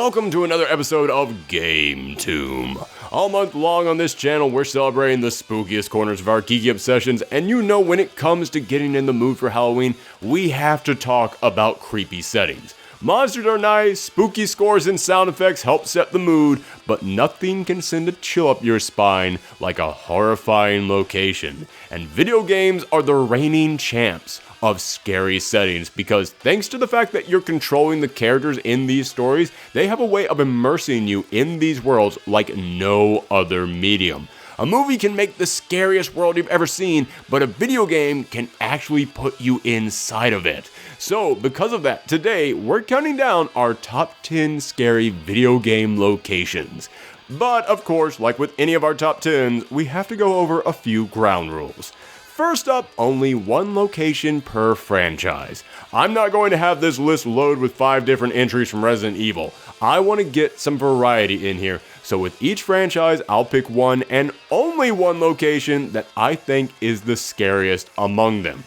welcome to another episode of Game Tomb. All month long on this channel, we're celebrating the spookiest corners of our geeky obsessions, and you know when it comes to getting in the mood for Halloween, we have to talk about creepy settings. Monsters are nice, spooky scores and sound effects help set the mood, but nothing can send a chill up your spine like a horrifying location. And video games are the reigning champs of scary settings because thanks to the fact that you're controlling the characters in these stories, they have a way of immersing you in these worlds like no other medium. A movie can make the scariest world you've ever seen, but a video game can actually put you inside of it. So, because of that, today we're counting down our top 10 scary video game locations. But, of course, like with any of our top 10s, we have to go over a few ground rules. First up, only one location per franchise. I'm not going to have this list load with 5 different entries from Resident Evil. I want to get some variety in here, so with each franchise, I'll pick one and only one location that I think is the scariest among them.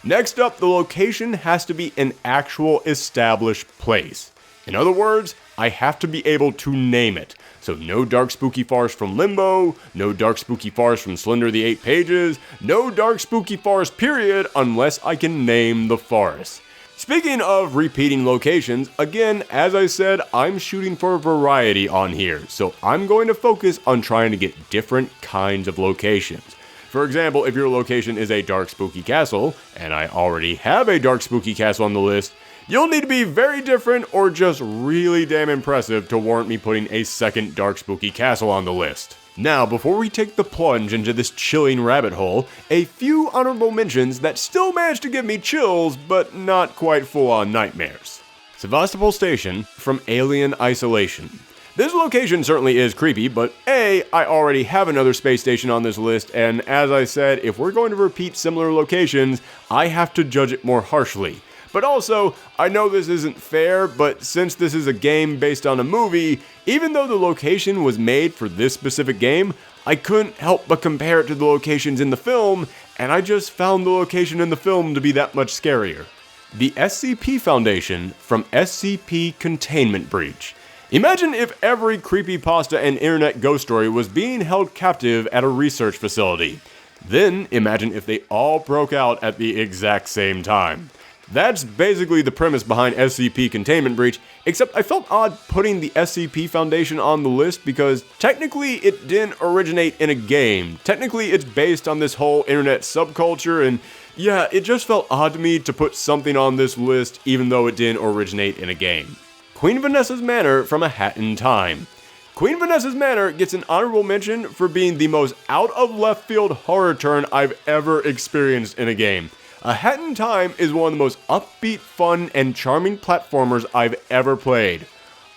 Next up, the location has to be an actual established place. In other words, I have to be able to name it. So no dark spooky forest from Limbo, no dark spooky forest from Slender the 8 Pages, no dark spooky forest period unless I can name the forest. Speaking of repeating locations, again, as I said, I'm shooting for variety on here, so I'm going to focus on trying to get different kinds of locations. For example, if your location is a dark spooky castle, and I already have a dark spooky castle on the list, you'll need to be very different or just really damn impressive to warrant me putting a second dark spooky castle on the list. Now, before we take the plunge into this chilling rabbit hole, a few honorable mentions that still manage to give me chills, but not quite full-on nightmares. Sevastopol Station from Alien Isolation. This location certainly is creepy, but I already have another space station on this list, and as I said, if we're going to repeat similar locations, I have to judge it more harshly. But also, I know this isn't fair, but since this is a game based on a movie, even though the location was made for this specific game, I couldn't help but compare it to the locations in the film, and I just found the location in the film to be that much scarier. The SCP Foundation from SCP Containment Breach. Imagine if every creepypasta and internet ghost story was being held captive at a research facility. Then imagine if they all broke out at the exact same time. That's basically the premise behind SCP Containment Breach, except I felt odd putting the SCP Foundation on the list because technically it didn't originate in a game. Technically it's based on this whole internet subculture, and yeah, it just felt odd to me to put something on this list even though it didn't originate in a game. Queen Vanessa's Manor from A Hat in Time. Queen Vanessa's Manor gets an honorable mention for being the most out-of-left-field horror turn I've ever experienced in a game. A Hat in Time is one of the most upbeat, fun, and charming platformers I've ever played.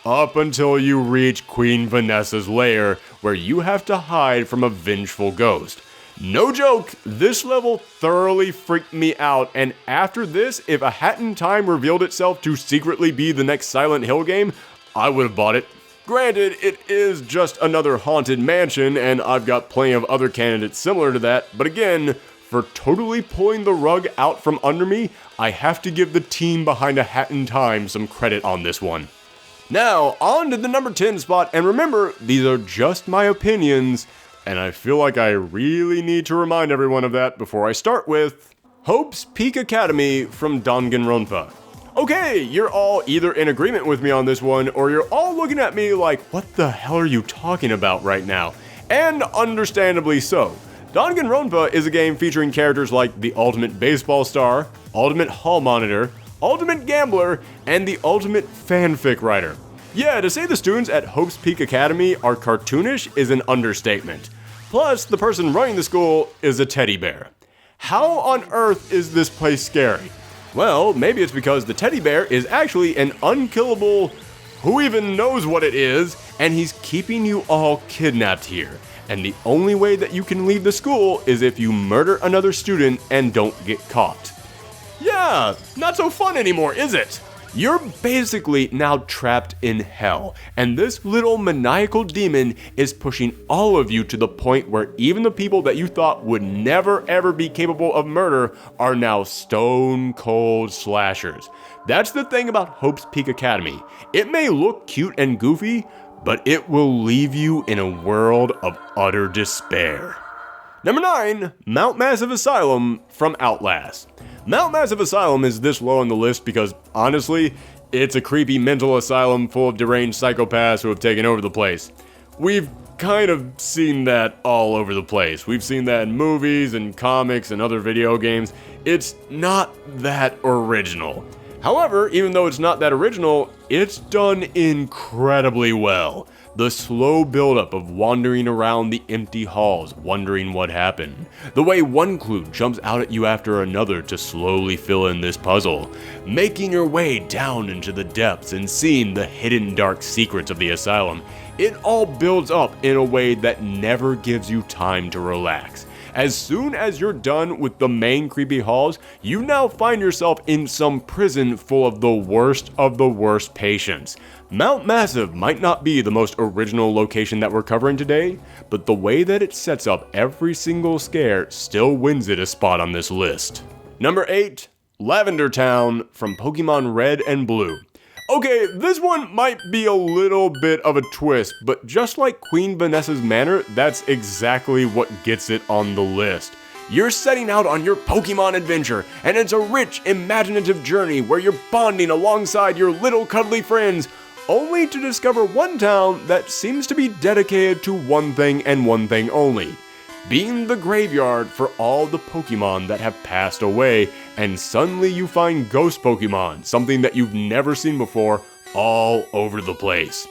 Up until you reach Queen Vanessa's lair, where you have to hide from a vengeful ghost. No joke, this level thoroughly freaked me out, and after this, if A Hat in Time revealed itself to secretly be the next Silent Hill game, I would have bought it. Granted, it is just another haunted mansion, and I've got plenty of other candidates similar to that, but again, for totally pulling the rug out from under me, I have to give the team behind A Hat in Time some credit on this one. Now, on to the number 10 spot, and remember, these are just my opinions, and I feel like I really need to remind everyone of that before I start with Hope's Peak Academy from Danganronpa. Okay, you're all either in agreement with me on this one, or you're all looking at me like, what the hell are you talking about right now? And understandably so. Danganronpa is a game featuring characters like the Ultimate Baseball Star, Ultimate Hall Monitor, Ultimate Gambler, and the Ultimate Fanfic Writer. Yeah, to say the students at Hope's Peak Academy are cartoonish is an understatement. Plus, the person running the school is a teddy bear. How on earth is this place scary? Well, maybe it's because the teddy bear is actually an unkillable who even knows what it is, and he's keeping you all kidnapped here. And the only way that you can leave the school is if you murder another student and don't get caught. Yeah, not so fun anymore, is it? You're basically now trapped in hell, and this little maniacal demon is pushing all of you to the point where even the people that you thought would never ever be capable of murder are now stone cold slashers. That's the thing about Hope's Peak Academy. It may look cute and goofy, but it will leave you in a world of utter despair. Number 9, Mount Massive Asylum from Outlast. Mount Massive Asylum is this low on the list because, honestly, it's a creepy mental asylum full of deranged psychopaths who have taken over the place. We've kind of seen that all over the place. We've seen that in movies and comics and other video games. It's not that original. However, even though it's not that original, it's done incredibly well. The slow buildup of wandering around the empty halls, wondering what happened. The way one clue jumps out at you after another to slowly fill in this puzzle. Making your way down into the depths and seeing the hidden dark secrets of the asylum. It all builds up in a way that never gives you time to relax. As soon as you're done with the main creepy halls, you now find yourself in some prison full of the worst patients. Mount Massive might not be the most original location that we're covering today, but the way that it sets up every single scare still wins it a spot on this list. Number 8, Lavender Town from Pokemon Red and Blue. Okay, this one might be a little bit of a twist, but just like Queen Vanessa's manor, that's exactly what gets it on the list. You're setting out on your Pokemon adventure, and it's a rich, imaginative journey where you're bonding alongside your little cuddly friends, only to discover one town that seems to be dedicated to one thing and one thing only. Being the graveyard for all the Pokemon that have passed away, and suddenly you find ghost Pokemon, something that you've never seen before, all over the place.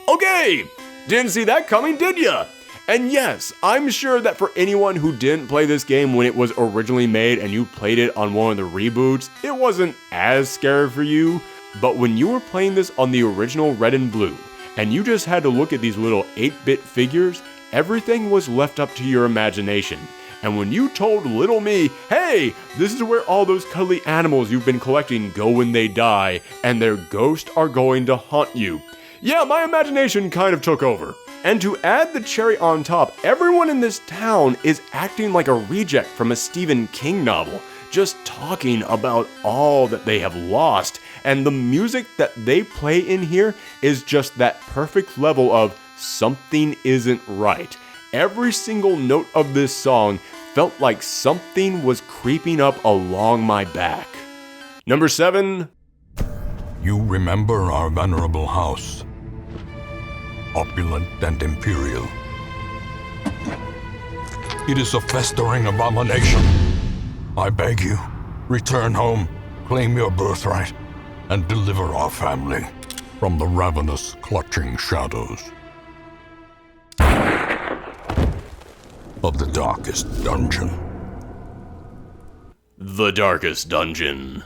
Okay, didn't see that coming, did ya? And yes, I'm sure that for anyone who didn't play this game when it was originally made and you played it on one of the reboots, it wasn't as scary for you, but when you were playing this on the original Red and Blue, and you just had to look at these little 8-bit figures, everything was left up to your imagination. And when you told little me, hey, this is where all those cuddly animals you've been collecting go when they die, and their ghosts are going to haunt you. Yeah, my imagination kind of took over. And to add the cherry on top, everyone in this town is acting like a reject from a Stephen King novel, just talking about all that they have lost. And the music that they play in here is just that perfect level of something isn't right. Every single note of this song felt like something was creeping up along my back. Number 7. You remember our venerable house, opulent and imperial. It is a festering abomination. I beg you, return home, claim your birthright, and deliver our family from the ravenous, clutching shadows of the darkest dungeon. The Darkest Dungeon.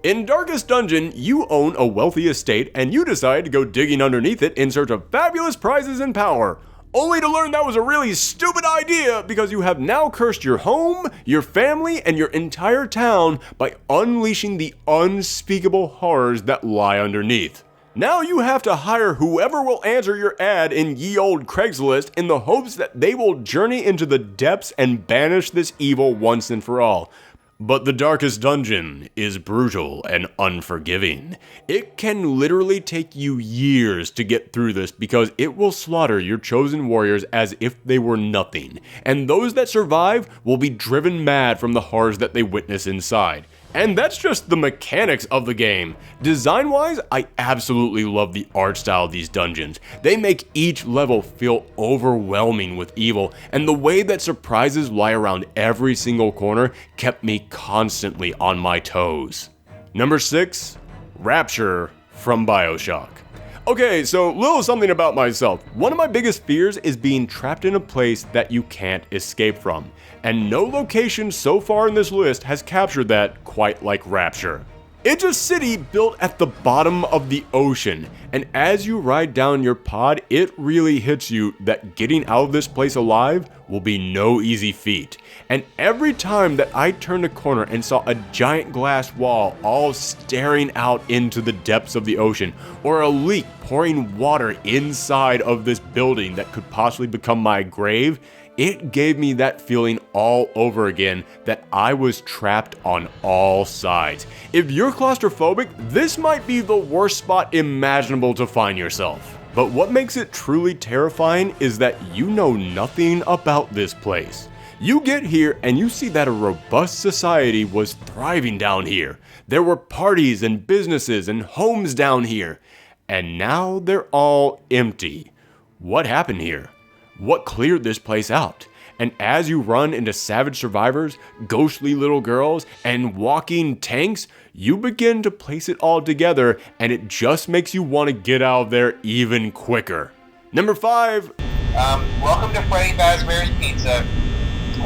In Darkest Dungeon, you own a wealthy estate and you decide to go digging underneath it in search of fabulous prizes and power, only to learn that was a really stupid idea because you have now cursed your home, your family, and your entire town by unleashing the unspeakable horrors that lie underneath. Now you have to hire whoever will answer your ad in ye old Craigslist in the hopes that they will journey into the depths and banish this evil once and for all. But the Darkest Dungeon is brutal and unforgiving. It can literally take you years to get through this because it will slaughter your chosen warriors as if they were nothing, and those that survive will be driven mad from the horrors that they witness inside. And that's just the mechanics of the game. Design-wise, I absolutely love the art style of these dungeons. They make each level feel overwhelming with evil, and the way that surprises lie around every single corner kept me constantly on my toes. Number 6, Rapture from BioShock. Okay, so little something about myself. One of my biggest fears is being trapped in a place that you can't escape from. And no location so far in this list has captured that quite like Rapture. It's a city built at the bottom of the ocean, and as you ride down your pod, it really hits you that getting out of this place alive will be no easy feat. And every time that I turned a corner and saw a giant glass wall all staring out into the depths of the ocean, or a leak pouring water inside of this building that could possibly become my grave, it gave me that feeling all over again that I was trapped on all sides. If you're claustrophobic, this might be the worst spot imaginable to find yourself. But what makes it truly terrifying is that you know nothing about this place. You get here and you see that a robust society was thriving down here. There were parties and businesses and homes down here. And now they're all empty. What happened here? What cleared this place out? And as you run into savage survivors, ghostly little girls, and walking tanks, you begin to place it all together, and it just makes you want to get out of there even quicker. Number 5. Welcome to Freddy Fazbears Pizza,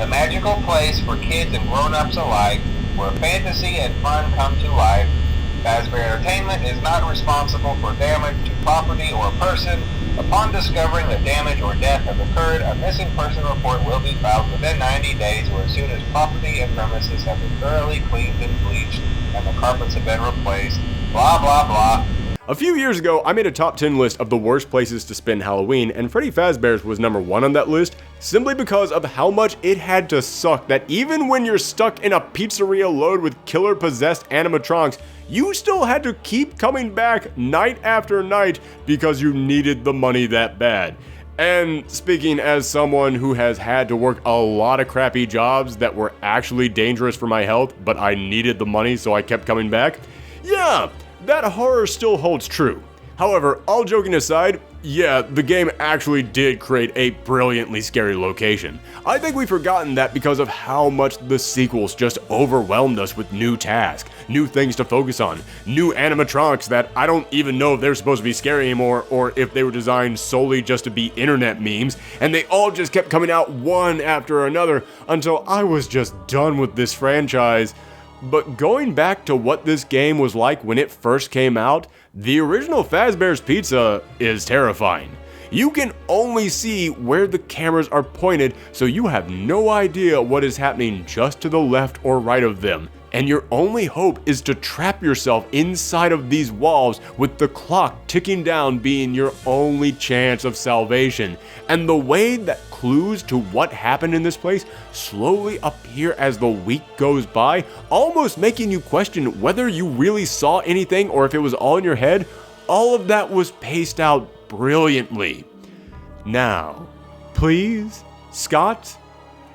a magical place for kids and grown-ups alike, where fantasy and fun come to life. Fazbear Entertainment is not responsible for damage to property or person. Upon discovering that damage or death have occurred, a missing person report will be filed within 90 days or as soon as property and premises have been thoroughly cleaned and bleached and the carpets have been replaced. Blah, blah, blah. A few years ago, I made a top 10 list of the worst places to spend Halloween, and Freddy Fazbears was number 1 on that list simply because of how much it had to suck that even when you're stuck in a pizzeria loaded with killer-possessed animatronics, you still had to keep coming back night after night because you needed the money that bad. And speaking as someone who has had to work a lot of crappy jobs that were actually dangerous for my health, but I needed the money so I kept coming back, yeah, that horror still holds true. However, all joking aside, yeah, the game actually did create a brilliantly scary location. I think we've forgotten that because of how much the sequels just overwhelmed us with new tasks, new things to focus on, new animatronics that I don't even know if they're supposed to be scary anymore or if they were designed solely just to be internet memes, and they all just kept coming out one after another until I was just done with this franchise. But going back to what this game was like when it first came out, the original Fazbear's Pizza is terrifying. You can only see where the cameras are pointed, so you have no idea what is happening just to the left or right of them. And your only hope is to trap yourself inside of these walls with the clock ticking down being your only chance of salvation. And the way that clues to what happened in this place slowly appear as the week goes by, almost making you question whether you really saw anything or if it was all in your head, all of that was paced out brilliantly. Now, please, Scott,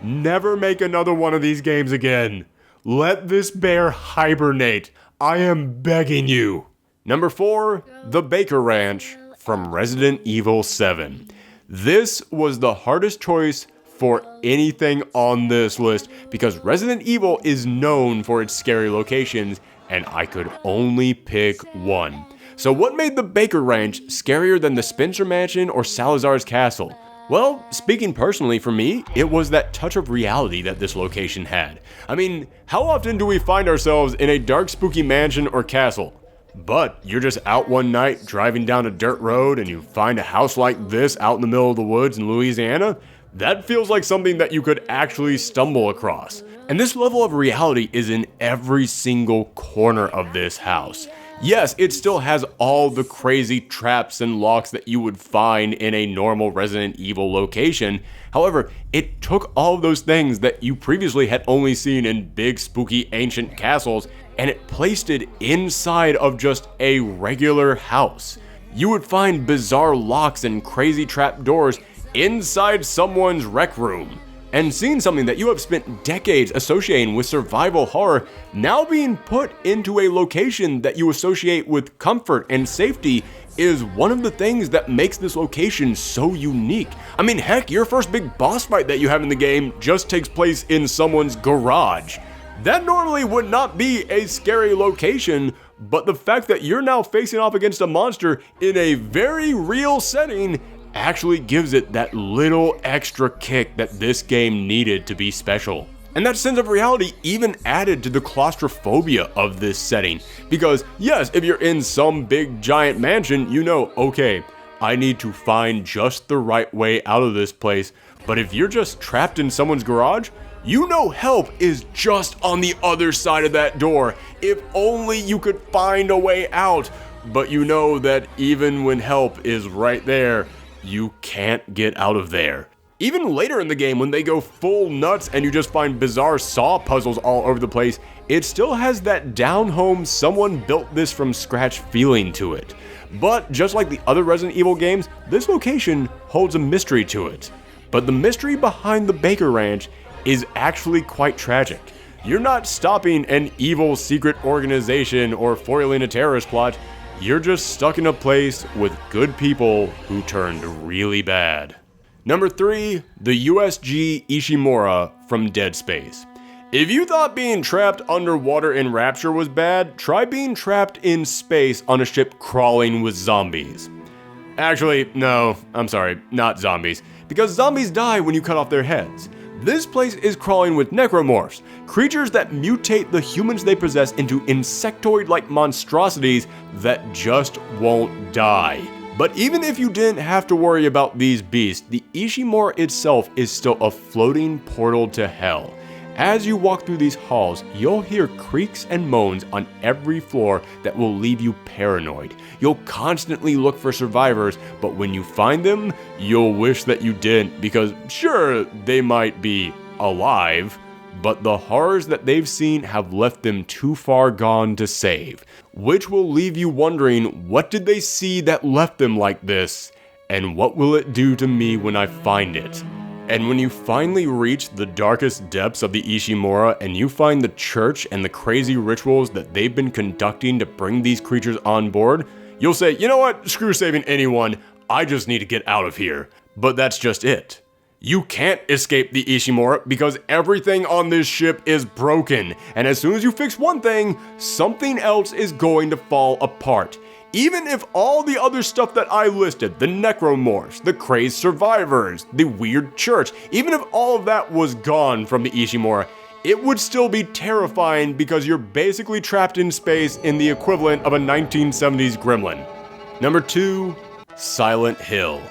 never make another one of these games again. Let this bear hibernate. I am begging you. Number 4, The Baker Ranch from Resident Evil 7. This was the hardest choice for anything on this list because Resident Evil is known for its scary locations, and I could only pick one. So what made the Baker Ranch scarier than the Spencer Mansion or Salazar's Castle? Well, speaking personally for me, it was that touch of reality that this location had. I mean, how often do we find ourselves in a dark, spooky mansion or castle? But you're just out one night driving down a dirt road and you find a house like this out in the middle of the woods in Louisiana? That feels like something that you could actually stumble across. And this level of reality is in every single corner of this house. Yes, it still has all the crazy traps and locks that you would find in a normal Resident Evil location. However, it took all of those things that you previously had only seen in big, spooky, ancient castles, and it placed it inside of just a regular house. You would find bizarre locks and crazy trap doors inside someone's rec room. And seeing something that you have spent decades associating with survival horror now being put into a location that you associate with comfort and safety is one of the things that makes this location so unique. I mean, heck, your first big boss fight that you have in the game just takes place in someone's garage. That normally would not be a scary location, but the fact that you're now facing off against a monster in a very real setting actually gives it that little extra kick that this game needed to be special. And that sense of reality even added to the claustrophobia of this setting. Because yes, if you're in some big giant mansion, you know, okay, I need to find just the right way out of this place. But if you're just trapped in someone's garage, you know help is just on the other side of that door. If only you could find a way out. But you know that even when help is right there, you can't get out of there. Even later in the game, when they go full nuts and you just find bizarre saw puzzles all over the place, it still has that down-home, someone built this from scratch feeling to it. But just like the other Resident Evil games, this location holds a mystery to it. But the mystery behind the Baker Ranch is actually quite tragic. You're not stopping an evil secret organization or foiling a terrorist plot. You're just stuck in a place with good people who turned really bad. Number 3, the USG Ishimura from Dead Space. If you thought being trapped underwater in Rapture was bad, try being trapped in space on a ship crawling with zombies. Actually, no, I'm sorry, not zombies, because zombies die when you cut off their heads. This place is crawling with necromorphs, creatures that mutate the humans they possess into insectoid-like monstrosities that just won't die. But even if you didn't have to worry about these beasts, the Ishimura itself is still a floating portal to hell. As you walk through these halls, you'll hear creaks and moans on every floor that will leave you paranoid. You'll constantly look for survivors, but when you find them, you'll wish that you didn't, because sure, they might be alive, but the horrors that they've seen have left them too far gone to save, which will leave you wondering, what did they see that left them like this, and what will it do to me when I find it? And when you finally reach the darkest depths of the Ishimura and you find the church and the crazy rituals that they've been conducting to bring these creatures on board, you'll say, you know what, screw saving anyone, I just need to get out of here. But that's just it. You can't escape the Ishimura because everything on this ship is broken, and as soon as you fix one thing, something else is going to fall apart. Even if all the other stuff that I listed, the necromorphs, the crazed survivors, the weird church, even if all of that was gone from the Ishimura, it would still be terrifying because you're basically trapped in space in the equivalent of a 1970s gremlin. Number 2, Silent Hill.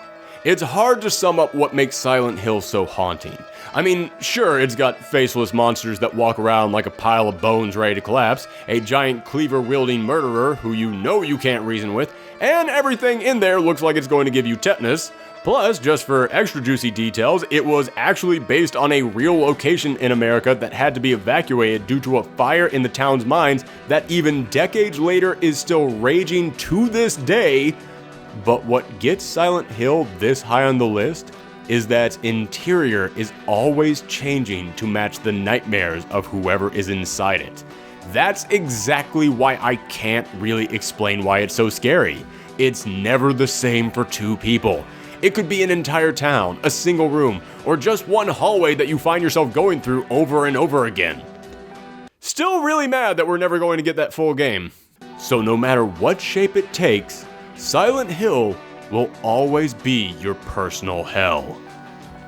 It's hard to sum up what makes Silent Hill so haunting. I mean, sure, it's got faceless monsters that walk around like a pile of bones ready to collapse, a giant cleaver-wielding murderer who you know you can't reason with, and everything in there looks like it's going to give you tetanus. Plus, just for extra juicy details, it was actually based on a real location in America that had to be evacuated due to a fire in the town's mines that even decades later is still raging to this day. But what gets Silent Hill this high on the list is that interior is always changing to match the nightmares of whoever is inside it. That's exactly why I can't really explain why it's so scary. It's never the same for two people. It could be an entire town, a single room, or just one hallway that you find yourself going through over and over again. Still really mad that we're never going to get that full game. So no matter what shape it takes, Silent Hill will always be your personal hell.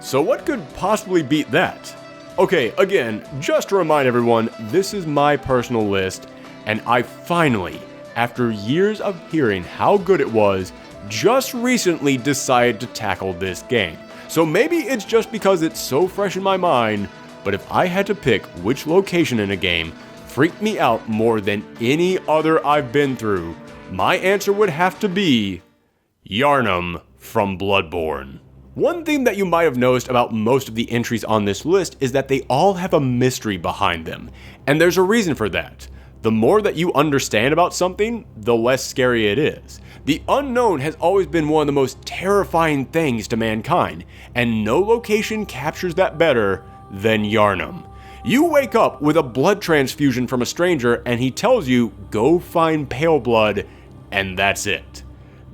So what could possibly beat that? Okay, again, just to remind everyone, this is my personal list, and I finally, after years of hearing how good it was, just recently decided to tackle this game. So maybe it's just because it's so fresh in my mind, but if I had to pick which location in a game freaked me out more than any other I've been through, my answer would have to be Yharnam from Bloodborne. One thing that you might have noticed about most of the entries on this list is that they all have a mystery behind them, and there's a reason for that. The more that you understand about something, the less scary it is. The unknown has always been one of the most terrifying things to mankind, and no location captures that better than Yharnam. You wake up with a blood transfusion from a stranger and he tells you, go find pale blood, and that's it.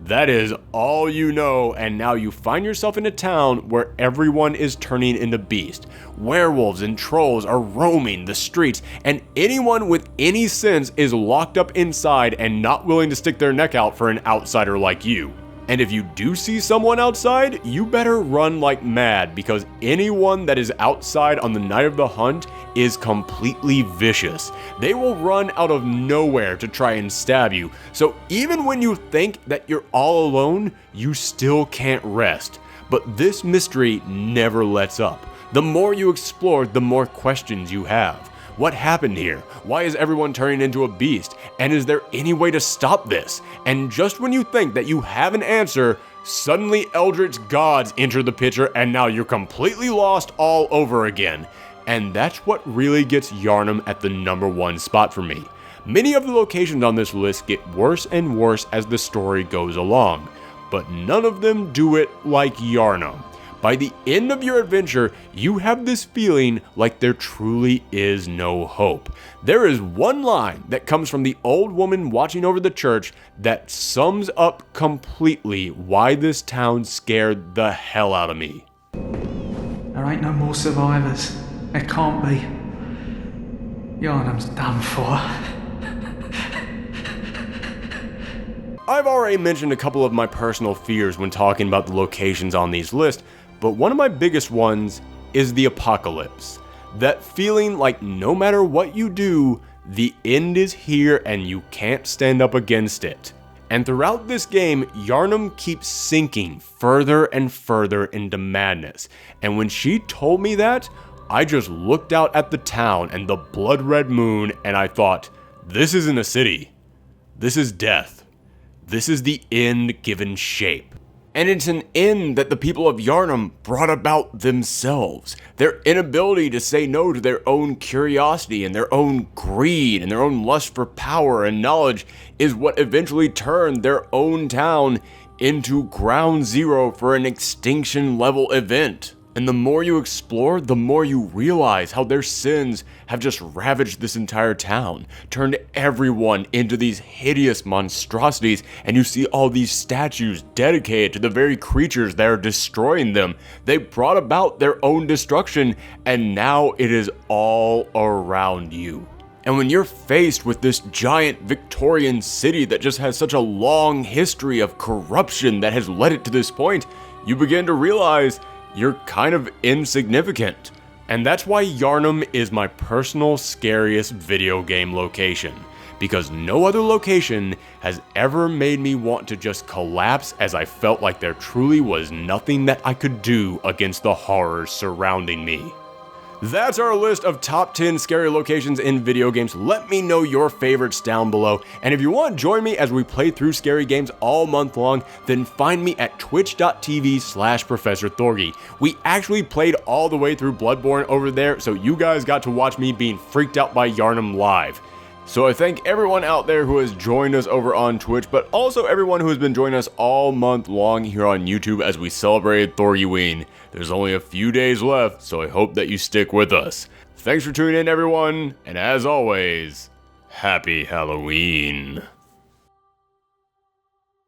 That is all you know, and now you find yourself in a town where everyone is turning into beasts. Werewolves and trolls are roaming the streets, and anyone with any sense is locked up inside and not willing to stick their neck out for an outsider like you. And if you do see someone outside, you better run like mad, because anyone that is outside on the night of the hunt is completely vicious. They will run out of nowhere to try and stab you, so even when you think that you're all alone, you still can't rest. But this mystery never lets up. The more you explore, the more questions you have. What happened here? Why is everyone turning into a beast? And is there any way to stop this? And just when you think that you have an answer, suddenly eldritch gods enter the picture and now you're completely lost all over again. And that's what really gets Yharnam at the #1 spot for me. Many of the locations on this list get worse and worse as the story goes along, but none of them do it like Yharnam. By the end of your adventure, you have this feeling like there truly is no hope. There is one line that comes from the old woman watching over the church that sums up completely why this town scared the hell out of me. There ain't no more survivors. There can't be. Yharnam's done for. I've already mentioned a couple of my personal fears when talking about the locations on these lists, but one of my biggest ones is the apocalypse. That feeling like no matter what you do, the end is here and you can't stand up against it. And throughout this game, Yharnam keeps sinking further and further into madness. And when she told me that, I just looked out at the town and the blood red moon and I thought, this isn't a city. This is death. This is the end given shape. And it's an end that the people of Yharnam brought about themselves. Their inability to say no to their own curiosity and their own greed and their own lust for power and knowledge is what eventually turned their own town into ground zero for an extinction level event. And the more you explore, the more you realize how their sins have just ravaged this entire town, turned everyone into these hideous monstrosities, and you see all these statues dedicated to the very creatures that are destroying them. They brought about their own destruction, and now it is all around you. And when you're faced with this giant Victorian city that just has such a long history of corruption that has led it to this point, you begin to realize you're kind of insignificant. And that's why Yharnam is my personal scariest video game location, because no other location has ever made me want to just collapse, as I felt like there truly was nothing that I could do against the horrors surrounding me. That's our list of top 10 scary locations in video games. Let me know your favorites down below. And if you want to join me as we play through scary games all month long, then find me at twitch.tv/ProfessorThorgy. We actually played all the way through Bloodborne over there, so you guys got to watch me being freaked out by Yharnam live. So I thank everyone out there who has joined us over on Twitch, but also everyone who has been joining us all month long here on YouTube as we celebrated THORGIWEEN. There's only a few days left, so I hope that you stick with us. Thanks for tuning in, everyone, and as always, Happy Halloween.